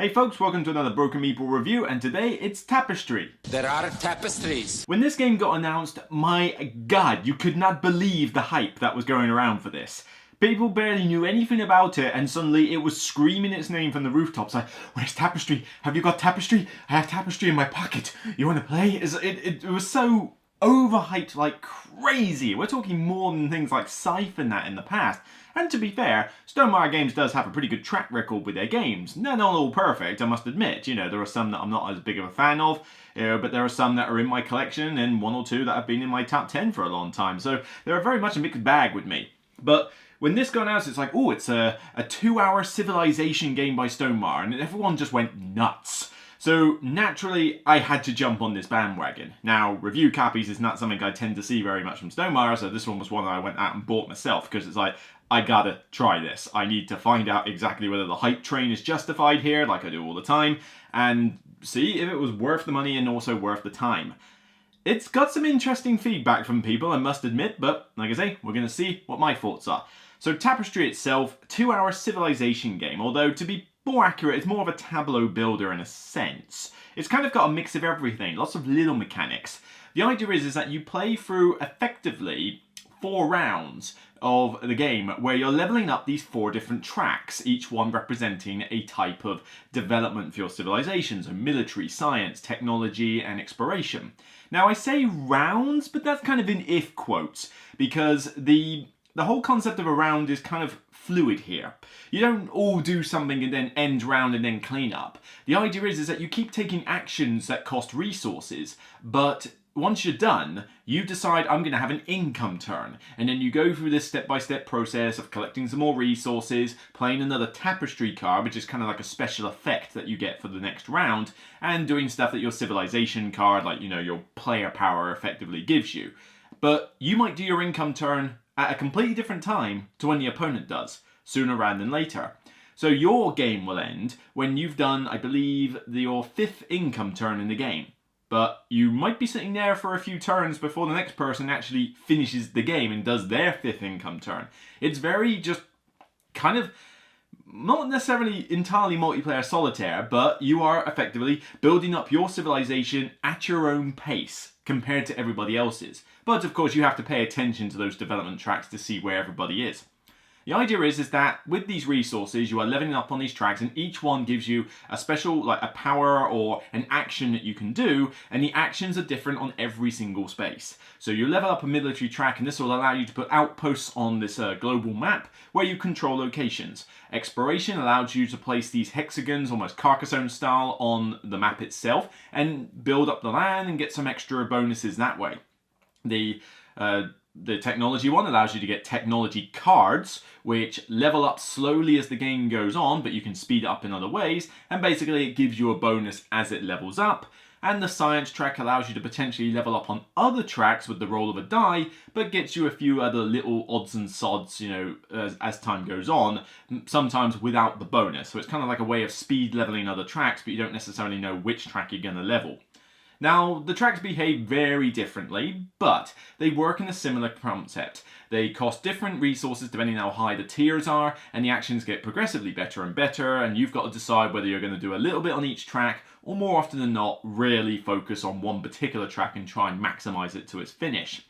Hey folks, welcome to another Broken Meeple review, and today it's Tapestry. There are tapestries. When this game got announced, my god, you could not believe the hype that was going around for this. People barely knew anything about it, and suddenly it was screaming its name from the rooftops like, "Where's Tapestry? Have you got Tapestry? I have Tapestry in my pocket. You want to play?" It was so overhyped like crazy. We're talking more than things like Scythe and that in the past. And to be fair, Stonemaier Games does have a pretty good track record with their games. They're not all perfect, I must admit. You know, there are some that I'm not as big of a fan of, but there are some that are in my collection and one or two that have been in my top 10 for a long time. So they're very much a mixed bag with me. But when this got announced, it's like, oh, it's a 2-hour civilization game by Stonemaier, and everyone just went nuts. So naturally, I had to jump on this bandwagon. Now, review copies is not something I tend to see very much from Stonemaier, so this one was one that I went out and bought myself, because it's like, I gotta try this. I need to find out exactly whether the hype train is justified here, like I do all the time, and see if it was worth the money and also worth the time. It's got some interesting feedback from people, I must admit, but like I say, we're gonna see what my thoughts are. So Tapestry itself, 2-hour civilization game, although to be more accurate, it's more of a tableau builder in a sense. It's kind of got a mix of everything, lots of little mechanics. The idea is that you play through effectively 4 rounds of the game where you're leveling up these 4 different tracks, each one representing a type of development for your civilization, so military, science, technology, and exploration. Now I say rounds, but that's kind of in if quotes, because the whole concept of a round is kind of fluid here. You don't all do something and then end round and then clean up. The idea is that you keep taking actions that cost resources, but once you're done, you decide, I'm going to have an income turn. And then you go through this step-by-step process of collecting some more resources, playing another Tapestry card, which is kind of like a special effect that you get for the next round, and doing stuff that your civilization card, like, you know, your player power effectively gives you. But you might do your income turn at a completely different time to when the opponent does, sooner rather than later. So your game will end when you've done, I believe, your 5th income turn in the game. But you might be sitting there for a few turns before the next person actually finishes the game and does their 5th income turn. It's very just kind of not necessarily entirely multiplayer solitaire, but you are effectively building up your civilization at your own pace compared to everybody else's. But of course you have to pay attention to those development tracks to see where everybody is. The idea is that with these resources, you are leveling up on these tracks, and each one gives you a special, like a power or an action that you can do, and the actions are different on every single space. So you level up a military track, and this will allow you to put outposts on this global map where you control locations. Exploration allows you to place these hexagons, almost Carcassonne style, on the map itself, and build up the land and get some extra bonuses that way. The technology one allows you to get technology cards, which level up slowly as the game goes on, but you can speed up in other ways, and basically it gives you a bonus as it levels up. And the science track allows you to potentially level up on other tracks with the roll of a die, but gets you a few other little odds and sods, you know, as time goes on, sometimes without the bonus. So it's kind of like a way of speed leveling other tracks, but you don't necessarily know which track you're going to level. Now, the tracks behave very differently, but they work in a similar concept. They cost different resources depending on how high the tiers are, and the actions get progressively better and better, and you've got to decide whether you're going to do a little bit on each track, or more often than not, really focus on one particular track and try and maximize it to its finish.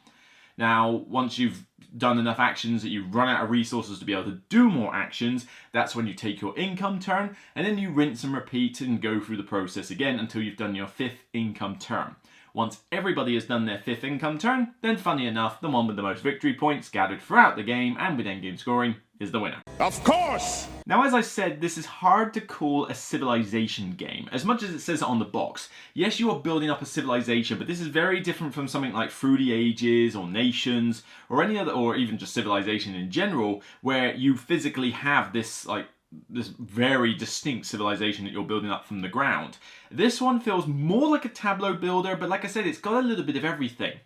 Now, once you've done enough actions that you've run out of resources to be able to do more actions, that's when you take your income turn, and then you rinse and repeat and go through the process again until you've done your 5th income turn. Once everybody has done their 5th income turn, then funny enough, the one with the most victory points gathered throughout the game and with endgame scoring is the winner. Of course! Now, as I said, this is hard to call a civilization game, as much as it says it on the box. Yes, you are building up a civilization, but this is very different from something like Through the Ages or Nations or any other, or even just civilization in general, where you physically have this very distinct civilization that you're building up from the ground. This one feels more like a tableau builder, but like I said, it's got a little bit of everything.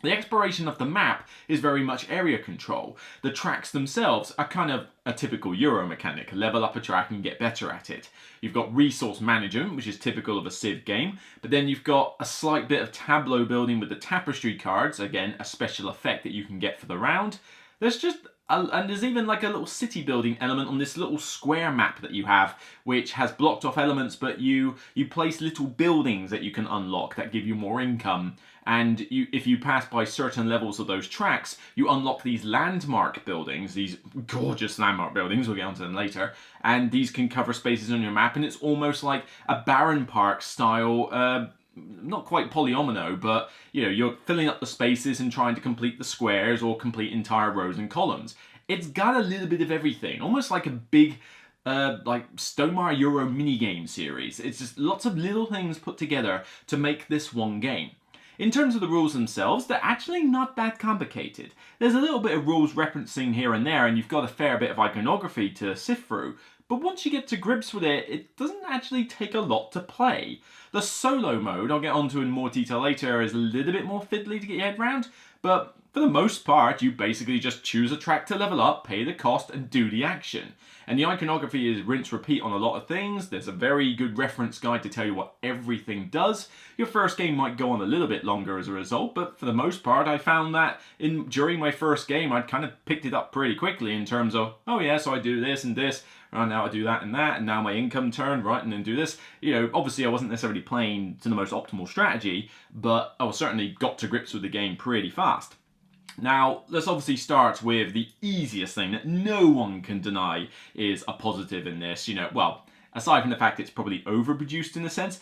The exploration of the map is very much area control. The tracks themselves are kind of a typical Euro mechanic. Level up a track and get better at it. You've got resource management, which is typical of a Civ game, but then you've got a slight bit of tableau building with the Tapestry cards, again, a special effect that you can get for the round. There's just And there's even like a little city building element on this little square map that you have, which has blocked off elements, but you place little buildings that you can unlock that give you more income. And if you pass by certain levels of those tracks, you unlock these landmark buildings, these gorgeous landmark buildings, we'll get onto them later, and these can cover spaces on your map, and it's almost like a Baron Park style, not quite polyomino, but you're filling up the spaces and trying to complete the squares or complete entire rows and columns. It's got a little bit of everything, almost like a big like Stonemaier Euro minigame series. It's just lots of little things put together to make this one game. In terms of the rules themselves, they're actually not that complicated. There's a little bit of rules referencing here and there, and you've got a fair bit of iconography to sift through. But once you get to grips with it, it doesn't actually take a lot to play. The solo mode, I'll get onto in more detail later, is a little bit more fiddly to get your head around, but for the most part, you basically just choose a track to level up, pay the cost, and do the action. And the iconography is rinse repeat on a lot of things. There's a very good reference guide to tell you what everything does. Your first game might go on a little bit longer as a result, but for the most part, I found that during my first game, I'd kind of picked it up pretty quickly in terms of, oh yeah, so I do this and this, and now I do that, and now my income turned, right, and then do this. Obviously I wasn't necessarily playing to the most optimal strategy, but I certainly got to grips with the game pretty fast. Now, let's obviously start with the easiest thing that no one can deny is a positive in this. Well, aside from the fact it's probably overproduced in a sense,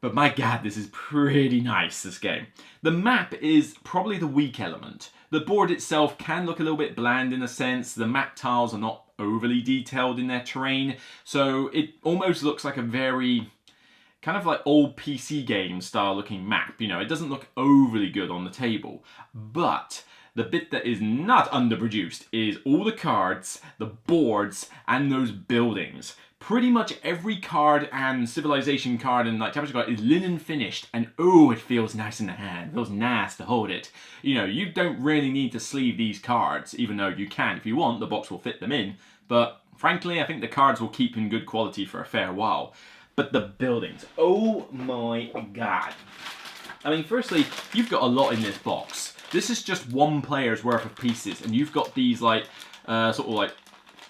but my god, this is pretty nice, this game. The map is probably the weak element. The board itself can look a little bit bland in a sense. The map tiles are not overly detailed in their terrain, so it almost looks like a very kind of like old PC game style looking map. It doesn't look overly good on the table, but the bit that is not underproduced is all the cards, the boards, and those buildings. Pretty much every card and civilization card and like Tapestry card is linen finished, and oh, it feels nice in the hand. It feels nice to hold it. You don't really need to sleeve these cards, even though you can if you want. The box will fit them in, but frankly, I think the cards will keep in good quality for a fair while. But the buildings, oh my god. I mean, firstly, you've got a lot in this box. This is just one player's worth of pieces, and you've got these like, sort of like,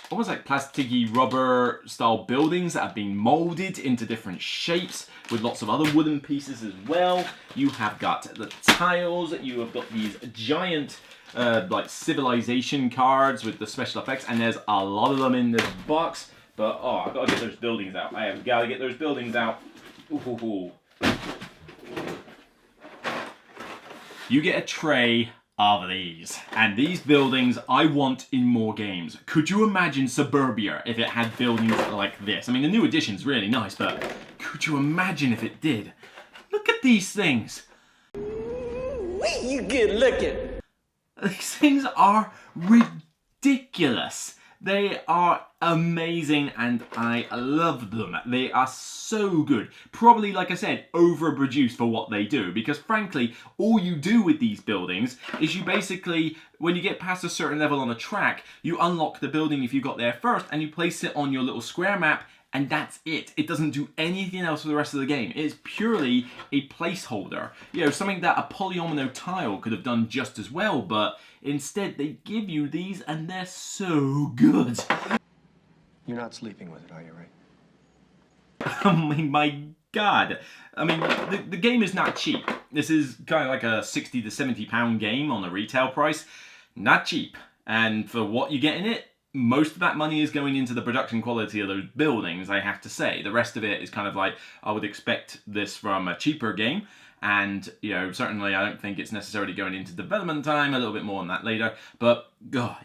almost like plasticky rubber style buildings that have been molded into different shapes with lots of other wooden pieces as well. You have got the tiles, you have got these giant like civilization cards with the special effects, and there's a lot of them in this box. But oh, I've got to get those buildings out. I have got to get those buildings out. Ooh. You get a tray of these, and these buildings I want in more games. Could you imagine Suburbia if it had buildings like this? I mean, the new edition's really nice, but could you imagine if it did? Look at these things. You good looking. These things are ridiculous. They are amazing and I love them. They are so good. Probably, like I said, overproduced for what they do, because frankly, all you do with these buildings is you basically, when you get past a certain level on a track, you unlock the building if you got there first and you place it on your little square map, and that's it. It doesn't do anything else for the rest of the game. It's purely a placeholder. Something that a polyomino tile could have done just as well, but instead they give you these and they're so good. You're not sleeping with it, are you, Ray? I mean, my god. I mean, the game is not cheap. This is kind of like a £60 to £70 game on the retail price. Not cheap. And for what you get in it, most of that money is going into the production quality of those buildings, I have to say. The rest of it is kind of like, I would expect this from a cheaper game. And, certainly I don't think it's necessarily going into development time, a little bit more on that later. But,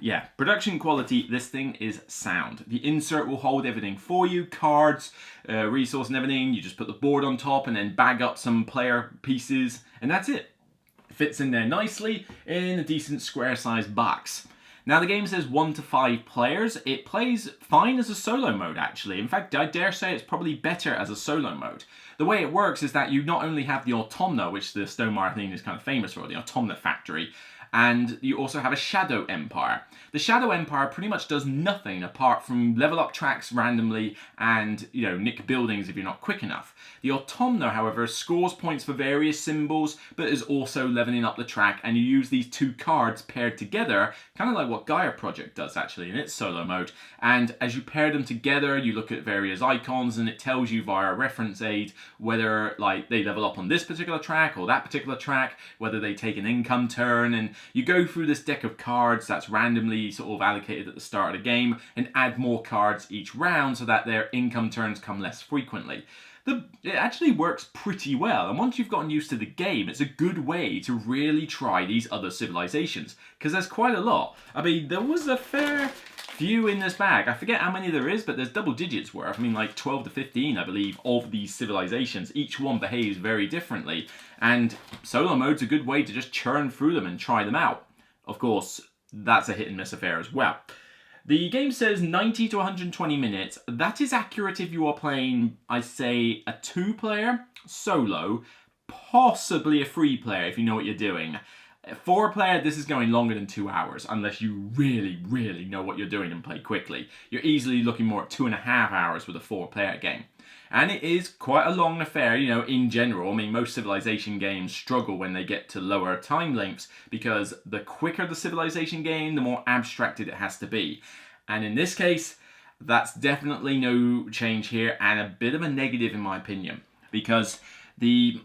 yeah, production quality, this thing is sound. The insert will hold everything for you, cards, resource and everything. You just put the board on top and then bag up some player pieces, and that's it. Fits in there nicely in a decent square-sized box. Now, the game says 1 to 5 players. It plays fine as a solo mode, actually. In fact, I dare say it's probably better as a solo mode. The way it works is that you not only have the Automna, which the Stonemaier thing is kind of famous for, the Automna factory, And you also have a Shadow Empire. The Shadow Empire pretty much does nothing apart from level up tracks randomly and, nick buildings if you're not quick enough. The Autumnar, however, scores points for various symbols, but is also leveling up the track, and you use these two cards paired together, kind of like what Gaia Project does actually in its solo mode. And as you pair them together, you look at various icons, and it tells you via a reference aid whether they level up on this particular track or that particular track, whether they take an income turn, and you go through this deck of cards that's randomly sort of allocated at the start of the game and add more cards each round so that their income turns come less frequently. It actually works pretty well, and once you've gotten used to the game, it's a good way to really try these other civilizations, because there's quite a lot. I mean, there was a fair few in this bag. I forget how many there is, but there's double digits worth. I mean, like 12 to 15, I believe, of these civilizations. Each one behaves very differently, and solo mode's a good way to just churn through them and try them out. Of course, that's a hit and miss affair as well. The game says 90 to 120 minutes. That is accurate if you are playing, I say, a 2-player, solo, possibly a 3-player if you know what you're doing. 4-player, this is going longer than 2 hours, unless you really, really know what you're doing and play quickly. You're easily looking more at 2.5 hours with a 4-player game. And it is quite a long affair, in general. I mean, most Civilization games struggle when they get to lower time lengths because the quicker the Civilization game, the more abstracted it has to be. And in this case, that's definitely no change here, and a bit of a negative in my opinion, because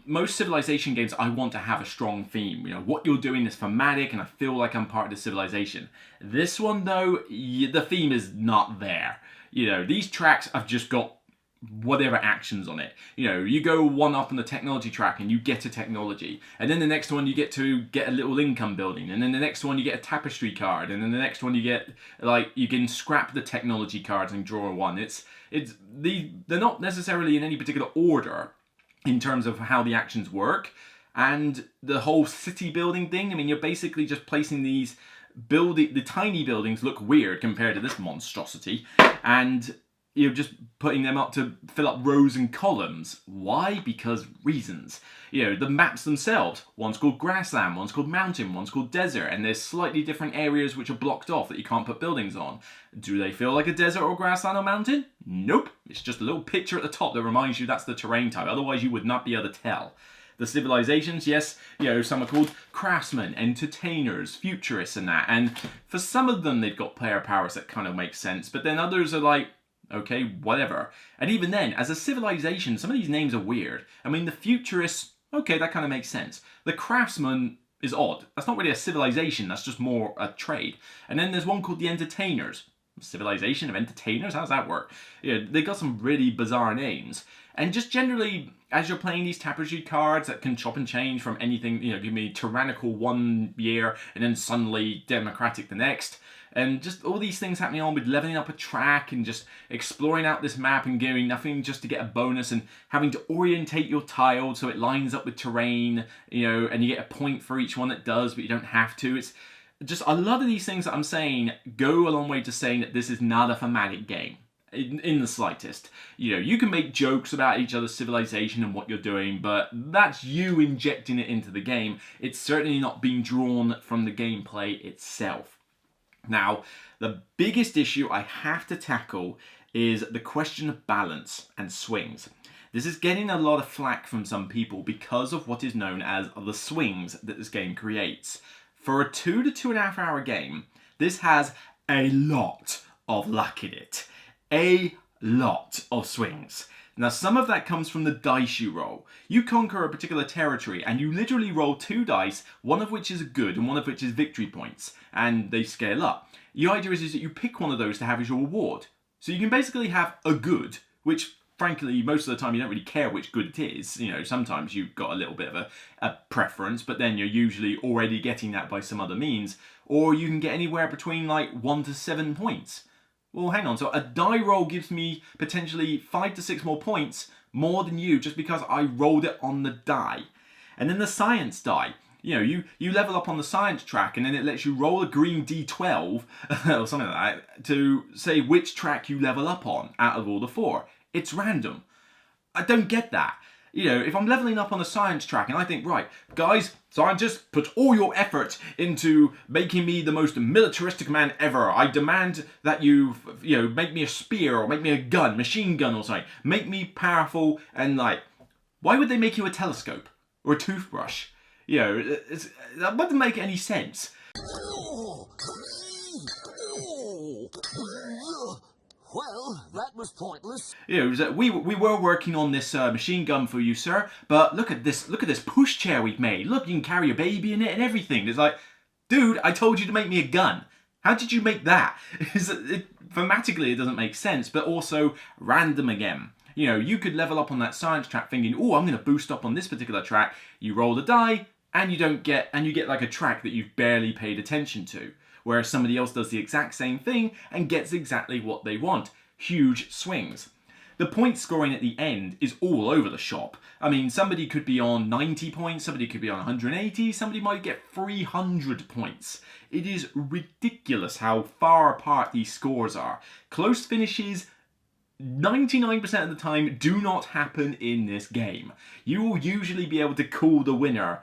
most Civilization games, I want to have a strong theme. What you're doing is thematic, and I feel like I'm part of the civilization. This one, though, the theme is not there. These tracks have just got whatever actions on it. You go one up on the technology track and you get a technology, and then the next one you get to get a little income building, and then the next one you get a tapestry card, and then the next one you get, you can scrap the technology cards and draw one. They're not necessarily in any particular order in terms of how the actions work, and the whole city building thing, I mean, you're basically just placing these the tiny buildings look weird compared to this monstrosity, and you're just putting them up to fill up rows and columns. Why? Because reasons. The maps themselves, one's called grassland, one's called mountain, one's called desert, and there's slightly different areas which are blocked off that you can't put buildings on. Do they feel like a desert or grassland or mountain? Nope. It's just a little picture at the top that reminds you that's the terrain type. Otherwise you would not be able to tell. The civilizations, yes, some are called craftsmen, entertainers, futurists and that. And for some of them they've got player powers that kind of make sense, but then others are like, okay, whatever. And even then, as a civilization, some of these names are weird. I mean, the futurists, okay, that kind of makes sense. The craftsman is odd. That's not really a civilization, that's just more a trade. And then there's one called the entertainers. Civilization of entertainers? How does that work? They got some really bizarre names. And just generally, as you're playing these tapestry cards that can chop and change from anything, give me tyrannical one year and then suddenly democratic the next. And just all these things happening on with leveling up a track and just exploring out this map and doing nothing just to get a bonus and having to orientate your tile so it lines up with terrain, and you get a point for each one that does, but you don't have to. It's just a lot of these things that I'm saying go a long way to saying that this is not a thematic game. In the slightest. You can make jokes about each other's civilization and what you're doing, but that's you injecting it into the game. It's certainly not being drawn from the gameplay itself. Now, the biggest issue I have to tackle is the question of balance and swings. This is getting a lot of flack from some people because of what is known as the swings that this game creates. For a 2 to 2.5 hour game, this has a lot of luck in it. A lot of swings. Now, some of that comes from the dice you roll. You conquer a particular territory and you literally roll 2 dice, one of which is good and one of which is victory points, and they scale up. The idea is that you pick one of those to have as your reward. So you can basically have a good, which frankly, most of the time you don't really care which good it is. Sometimes you've got a little bit of a preference, but then you're usually already getting that by some other means. Or you can get anywhere between 1 to 7 points. Well, hang on, so a die roll gives me potentially 5 to 6 more points, more than you, just because I rolled it on the die. And then the science die. You level up on the science track, and then it lets you roll a green D12, or something like that, to say which track you level up on out of all the 4. It's random. I don't get that. You know, if I'm leveling up on a science track and I think, right, guys, scientists, put all your effort into making me the most militaristic man ever. I demand that you know, make me a spear or make me a gun, machine gun or something. Make me powerful and like, why would they make you a telescope or a toothbrush? You know, that wouldn't make any sense. Well, that was pointless. You know, we were working on this machine gun for you, sir, but look at this pushchair we've made. Look, you can carry a baby in it and everything. It's like, dude, I told you to make me a gun. How did you make that? Thematically, it doesn't make sense, but also random again. You know, you could level up on that science track thinking, oh, I'm going to boost up on this particular track. You roll the die, and you get like a track that you've barely paid attention to. Whereas somebody else does the exact same thing and gets exactly what they want. Huge swings. The point scoring at the end is all over the shop. I mean, somebody could be on 90 points, somebody could be on 180, somebody might get 300 points. It is ridiculous how far apart these scores are. Close finishes, 99% of the time, do not happen in this game. You will usually be able to call the winner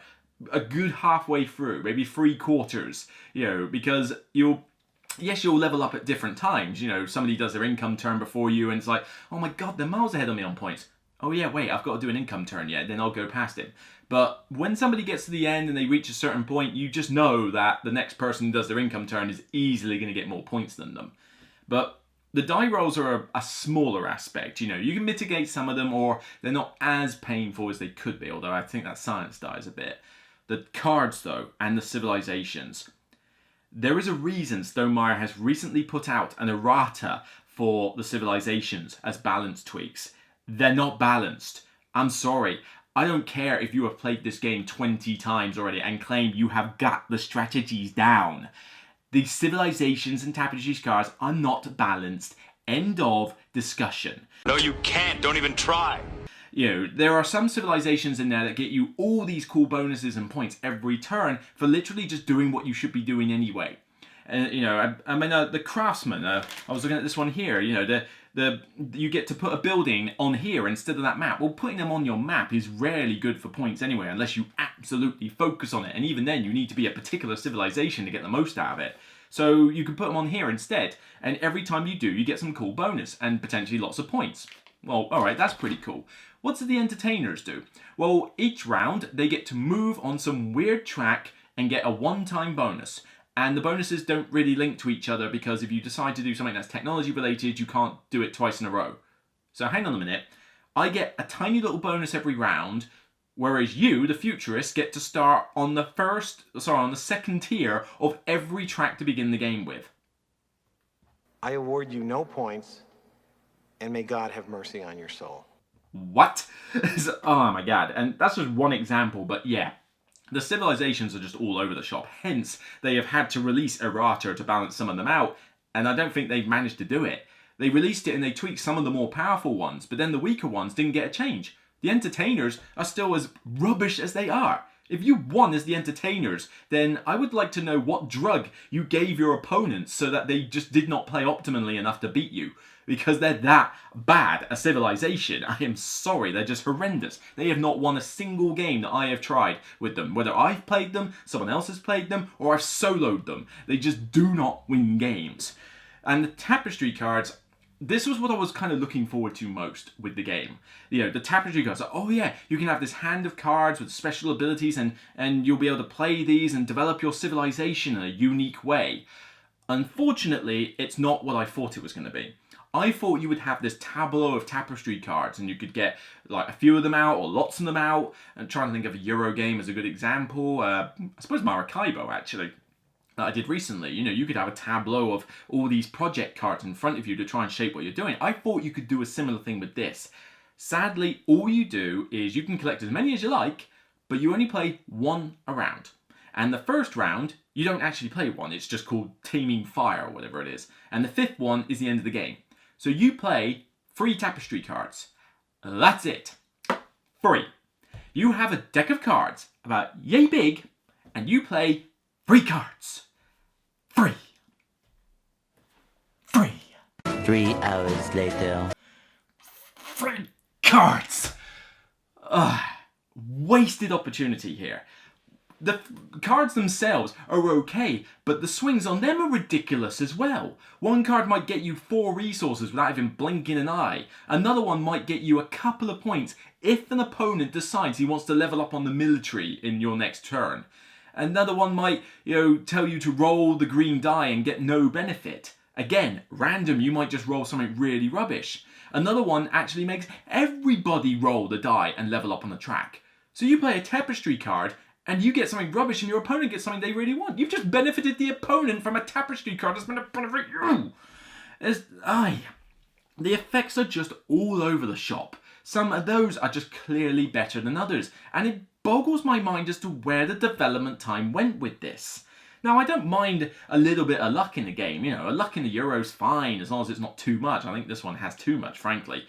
a good halfway through, maybe 3/4, you know, because you'll level up at different times. You know, somebody does their income turn before you and it's like, oh my god, they're miles ahead of me on points. Oh yeah, wait, I've got to do an income turn yet, then I'll go past him. But when somebody gets to the end and they reach a certain point, you just know that the next person who does their income turn is easily going to get more points than them. But the die rolls are a smaller aspect. You know, you can mitigate some of them, or they're not as painful as they could be, although I think that science dies a bit. The cards, though, and the civilizations. There is a reason Stonemaier has recently put out an errata for the civilizations as balance tweaks. They're not balanced. I'm sorry. I don't care if you have played this game 20 times already and claim you have got the strategies down. The civilizations and Tapestry Cards are not balanced. End of discussion. No, you can't. Don't even try. You know, there are some civilizations in there that get you all these cool bonuses and points every turn for literally just doing what you should be doing anyway. And you know, I mean, the craftsman. I was looking at this one here. You know, you get to put a building on here instead of that map. Well, putting them on your map is rarely good for points anyway, unless you absolutely focus on it. And even then, you need to be a particular civilization to get the most out of it. So you can put them on here instead, and every time you do, you get some cool bonus and potentially lots of points. Well, all right, that's pretty cool. What do the entertainers do? Well, each round, they get to move on some weird track and get a one-time bonus. And the bonuses don't really link to each other because if you decide to do something that's technology related, you can't do it twice in a row. So hang on a minute. I get a tiny little bonus every round, whereas you, the futurists, get to start on the second tier of every track to begin the game with. I award you no points, and may God have mercy on your soul. What? Oh my god. And that's just one example, but yeah. The civilizations are just all over the shop. Hence, they have had to release errata to balance some of them out, and I don't think they've managed to do it. They released it and they tweaked some of the more powerful ones, but then the weaker ones didn't get a change. The entertainers are still as rubbish as they are. If you won as the entertainers, then I would like to know what drug you gave your opponents so that they just did not play optimally enough to beat you. Because they're that bad a civilization. I am sorry, they're just horrendous. They have not won a single game that I have tried with them. Whether I've played them, someone else has played them, or I've soloed them. They just do not win games. And the Tapestry Cards, this was what I was kind of looking forward to most with the game. You know, the Tapestry Cards, like, oh yeah, you can have this hand of cards with special abilities and you'll be able to play these and develop your civilization in a unique way. Unfortunately, it's not what I thought it was going to be. I thought you would have this tableau of Tapestry Cards and you could get like a few of them out or lots of them out. I'm trying to think of a Euro game as a good example. I suppose Maracaibo actually, that I did recently. You know, you could have a tableau of all these project cards in front of you to try and shape what you're doing. I thought you could do a similar thing with this. Sadly, all you do is you can collect as many as you like, but you only play one a round. And the first round, you don't actually play one. It's just called Taming Fire or whatever it is. And the fifth one is the end of the game. So you play 3 Tapestry Cards. That's it. 3. You have a deck of cards about yay big, and you play 3 cards. 3. 3. 3 hours later. 3 cards. Wasted opportunity here. The cards themselves are okay, but the swings on them are ridiculous as well. One card might get you 4 resources without even blinking an eye. Another one might get you a couple of points if an opponent decides he wants to level up on the military in your next turn. Another one might, tell you to roll the green die and get no benefit. Again, random, you might just roll something really rubbish. Another one actually makes everybody roll the die and level up on the track. So you play a Tapestry card and you get something rubbish and your opponent gets something they really want. You've just benefited the opponent from a Tapestry card that's going to benefit you. The effects are just all over the shop. Some of those are just clearly better than others, and it boggles my mind as to where the development time went with this. Now, I don't mind a little bit of luck in the game. A luck in the Euro's fine, as long as it's not too much. I think this one has too much, frankly.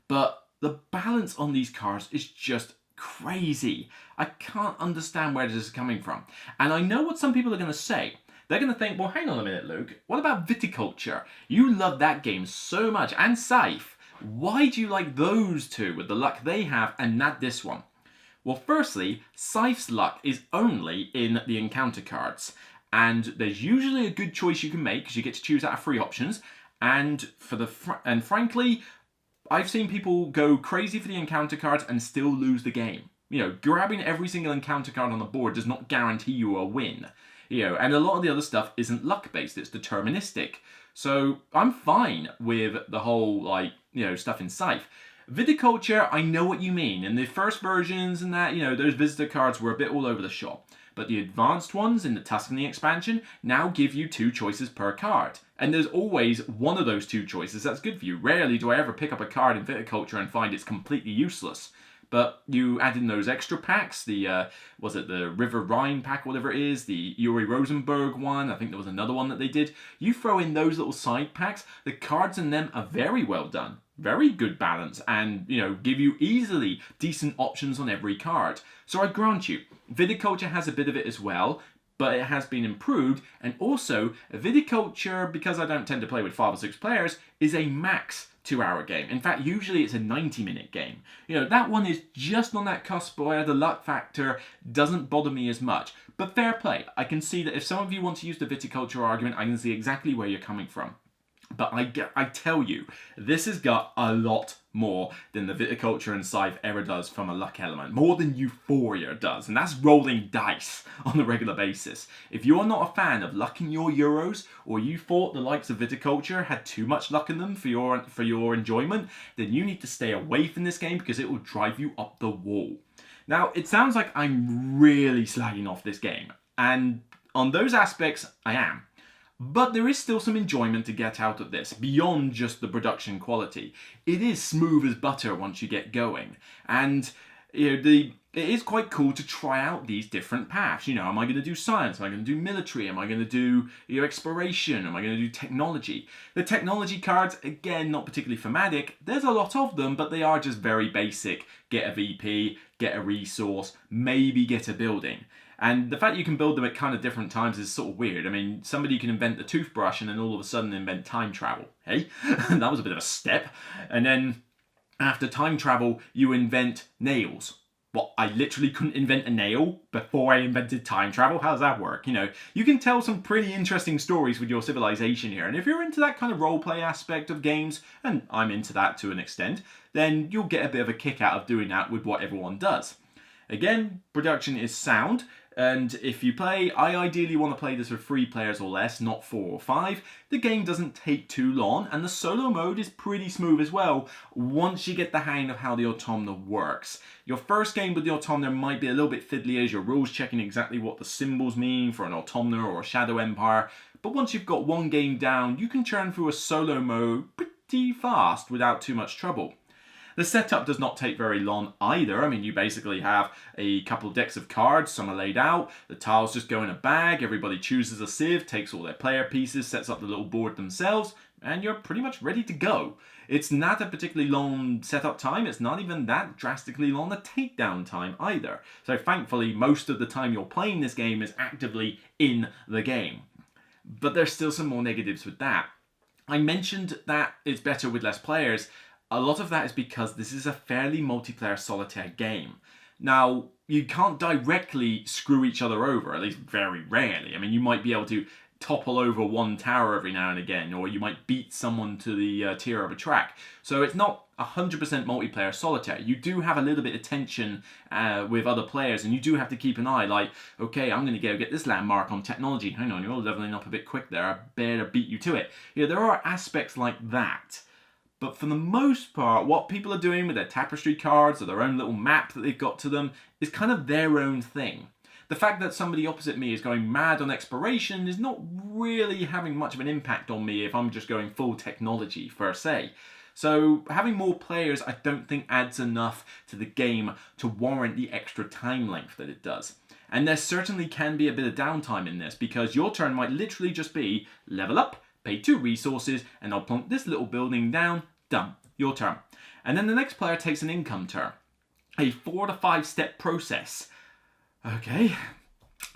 But the balance on these cards is just crazy. I can't understand where this is coming from. And I know what some people are going to say. They're going to think, well, hang on a minute, Luke. What about Viticulture? You love that game so much, and Scythe. Why do you like those two with the luck they have and not this one? Well, firstly, Scythe's luck is only in the encounter cards. And there's usually a good choice you can make because you get to choose out of 3 options. And frankly, I've seen people go crazy for the encounter cards and still lose the game. Grabbing every single encounter card on the board does not guarantee you a win. And a lot of the other stuff isn't luck-based, it's deterministic. So I'm fine with the whole, stuff in Scythe. Viticulture, I know what you mean. In the first versions and that, those visitor cards were a bit all over the shop. But the advanced ones in the Tuscany expansion now give you 2 choices per card. And there's always one of those 2 choices that's good for you. Rarely do I ever pick up a card in Viticulture and find it's completely useless. But you add in those extra packs, the River Rhine pack, whatever it is, the Uri Rosenberg one, I think there was another one that they did. You throw in those little side packs, the cards in them are very well done. Very good balance and, give you easily decent options on every card. So I grant you, Viticulture has a bit of it as well, but it has been improved. And also, Viticulture, because I don't tend to play with 5 or 6 players, is a max 2-hour game. In fact, usually it's a 90-minute game. That one is just on that cusp where the luck factor doesn't bother me as much. But fair play. I can see that if some of you want to use the Viticulture argument, I can see exactly where you're coming from. But I tell you, this has got a lot more than the Viticulture and Scythe ever does from a luck element. More than Euphoria does, and that's rolling dice on a regular basis. If you're not a fan of luck in your Euros, or you thought the likes of Viticulture had too much luck in them for your enjoyment, then you need to stay away from this game because it will drive you up the wall. Now, it sounds like I'm really slagging off this game, and on those aspects, I am. But there is still some enjoyment to get out of this, beyond just the production quality. It is smooth as butter once you get going. And it is quite cool to try out these different paths. Am I going to do science? Am I going to do military? Am I going to do exploration? Am I going to do technology? The technology cards, again, not particularly thematic. There's a lot of them, but they are just very basic. Get a VP, get a resource, maybe get a building. And the fact you can build them at kind of different times is sort of weird. I mean, somebody can invent the toothbrush and then all of a sudden invent time travel. Hey? That was a bit of a step. And then after time travel, you invent nails. What, I literally couldn't invent a nail before I invented time travel? How does that work? You can tell some pretty interesting stories with your civilization here. And if you're into that kind of roleplay aspect of games, and I'm into that to an extent, then you'll get a bit of a kick out of doing that with what everyone does. Again, production is sound. And if you play, I ideally want to play this with 3 players or less, not 4 or 5. The game doesn't take too long, and the solo mode is pretty smooth as well, once you get the hang of how the automata works. Your first game with the automata might be a little bit fiddly as you're rules checking exactly what the symbols mean for an automata or a shadow empire, but once you've got one game down, you can churn through a solo mode pretty fast without too much trouble. The setup does not take very long either. I mean, you basically have a couple of decks of cards, some are laid out, the tiles just go in a bag, everybody chooses a civ, takes all their player pieces, sets up the little board themselves, and you're pretty much ready to go. It's not a particularly long setup time, it's not even that drastically long a takedown time either. So thankfully, most of the time you're playing this game is actively in the game. But there's still some more negatives with that. I mentioned that it's better with less players. a lot of that is because this is a fairly multiplayer solitaire game. Now, you can't directly screw each other over, at least very rarely. I mean, you might be able to topple over one tower every now and again, or you might beat someone to the tier of a track. So it's not 100% multiplayer solitaire. You do have a little bit of tension with other players, and you do have to keep an eye, like, okay, I'm going to go get this landmark on technology. Hang on, you're leveling up a bit quick there. I better beat you to it. You know, there are aspects like that. But for the most part, what people are doing with their tapestry cards or their own little map that they've got to them is kind of their own thing. The fact that somebody opposite me is going mad on exploration is not really having much of an impact on me if I'm just going full technology, per se. So having more players I don't think adds enough to the game to warrant the extra time length that it does. And there certainly can be a bit of downtime in this, because your turn might literally just be level up, pay 2 resources, and I'll plonk this little building down, done, your turn. And then the next player takes an income turn, a 4 to 5 step process. Okay,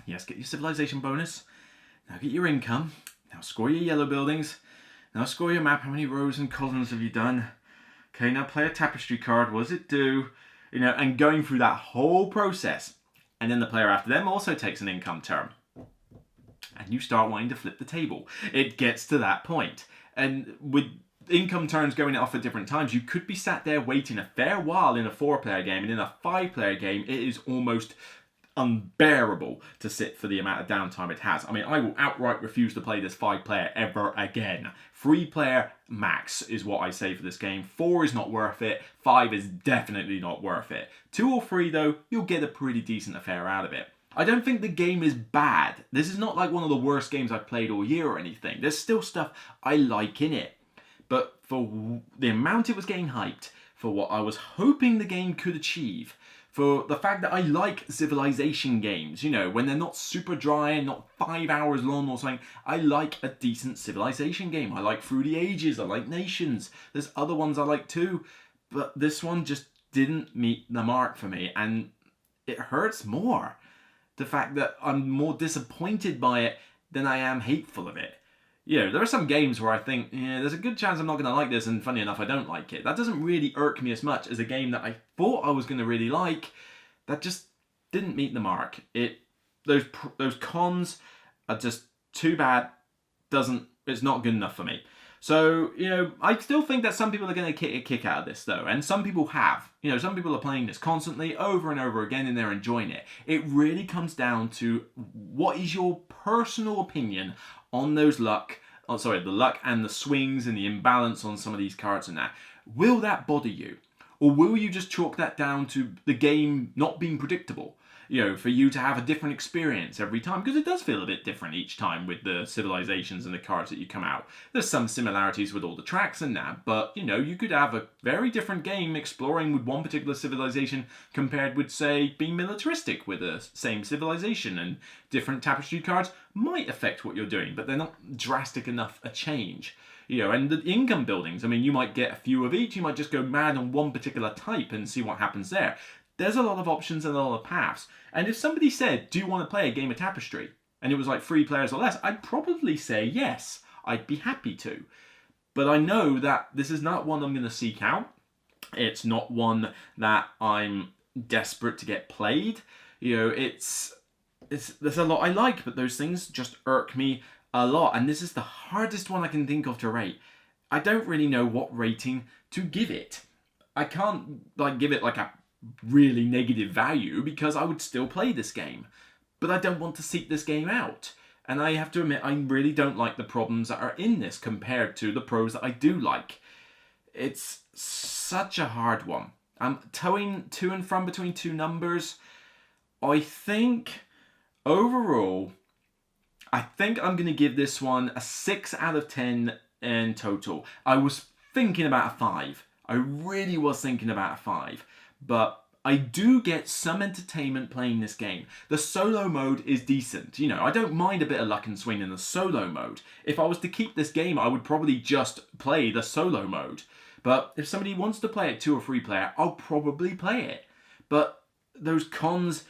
yes, get your civilization bonus, now get your income, now score your yellow buildings, now score your map, how many rows and columns have you done? Okay, now play a tapestry card, what does it do? You know, and going through that whole process. And then the player after them also takes an income turn. And you start wanting to flip the table. It gets to that point. And with income turns going off at different times, you could be sat there waiting a fair while in a 4-player game, and in a 5-player game, it is almost unbearable to sit for the amount of downtime it has. I mean, I will outright refuse to play this 5-player ever again. 3-player max is what I say for this game. 4 is not worth it. 5 is definitely not worth it. 2 or 3 though, you'll get a pretty decent affair out of it. I don't think the game is bad. This is not like one of the worst games I've played all year or anything. There's still stuff I like in it. But for the amount it was getting hyped, for what I was hoping the game could achieve, for the fact that I like civilization games, you know, when they're not super dry and not 5 hours long or something, I like a decent civilization game. I like Through the Ages, I like Nations, there's other ones I like too, but this one just didn't meet the mark for me, and it hurts more. The fact that I'm more disappointed by it than I am hateful of it. You know, there are some games where I think, yeah, there's a good chance I'm not going to like this, and funny enough, I don't like it. That doesn't really irk me as much as a game that I thought I was going to really like, that just didn't meet the mark. Those cons are just too bad. It's not good enough for me. So, you know, I still think that some people are going to get a kick out of this, though, and some people have. You know, some people are playing this constantly, over and over again, and they're enjoying it. It really comes down to what is your personal opinion on those the luck and the swings and the imbalance on some of these cards and that. Will that bother you? Or will you just chalk that down to the game not being predictable? You know, for you to have a different experience every time, because it does feel a bit different each time with the civilizations and the cards that you come out. There's some similarities with all the tracks and that, but, you know, you could have a very different game exploring with one particular civilization compared with, say, being militaristic with the same civilization, and different tapestry cards might affect what you're doing, but they're not drastic enough a change. You know, and the income buildings, I mean, you might get a few of each, you might just go mad on one particular type and see what happens there. There's a lot of options and a lot of paths. And if somebody said, do you want to play a game of Tapestry? And it was like 3 players or less, I'd probably say yes. I'd be happy to. But I know that this is not one I'm going to seek out. It's not one that I'm desperate to get played. You know, there's a lot I like, but those things just irk me a lot. And this is the hardest one I can think of to rate. I don't really know what rating to give it. I can't give it like a really negative value, because I would still play this game, but I don't want to seek this game out. And I have to admit, I really don't like the problems that are in this compared to the pros that I do like. It's such a hard one. I'm towing to and from between 2 numbers. I think overall, I'm going to give this one a 6 out of 10 in total. I was thinking about a 5. I really was thinking about a 5. But I do get some entertainment playing this game. The solo mode is decent. You know, I don't mind a bit of luck and swing in the solo mode. If I was to keep this game, I would probably just play the solo mode. But if somebody wants to play it 2 or 3 player, I'll probably play it. But those cons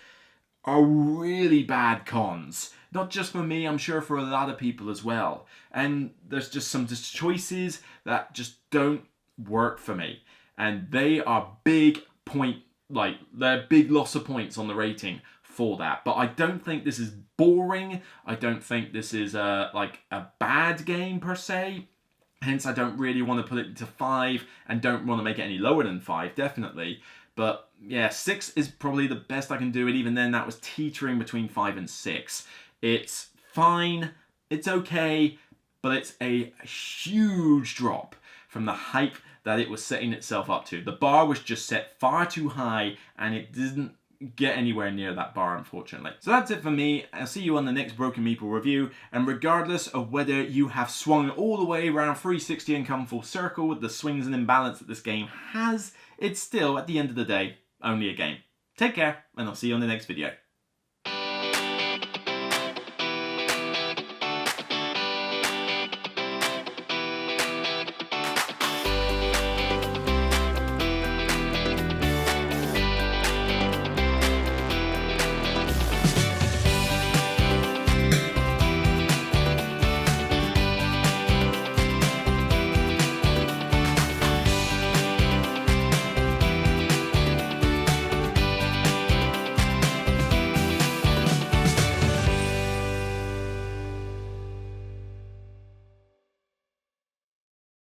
are really bad cons. Not just for me, I'm sure for a lot of people as well. And there's just some choices that just don't work for me. And they are big point, like, they're big loss of points on the rating for that. But I don't think this is boring. I don't think this is like a bad game per se. Hence, I don't really want to put it to 5 and don't want to make it any lower than 5, definitely. But yeah, 6 is probably the best I can do it. Even then, that was teetering between 5 and 6. It's fine, it's okay, but it's a huge drop from the hype that it was setting itself up to. The bar was just set far too high, and it didn't get anywhere near that bar, unfortunately. So that's it for me. I'll see you on the next Broken Meeple review, and regardless of whether you have swung all the way around 360 and come full circle with the swings and imbalance that this game has, it's still, at the end of the day, only a game. Take care, and I'll see you on the next video.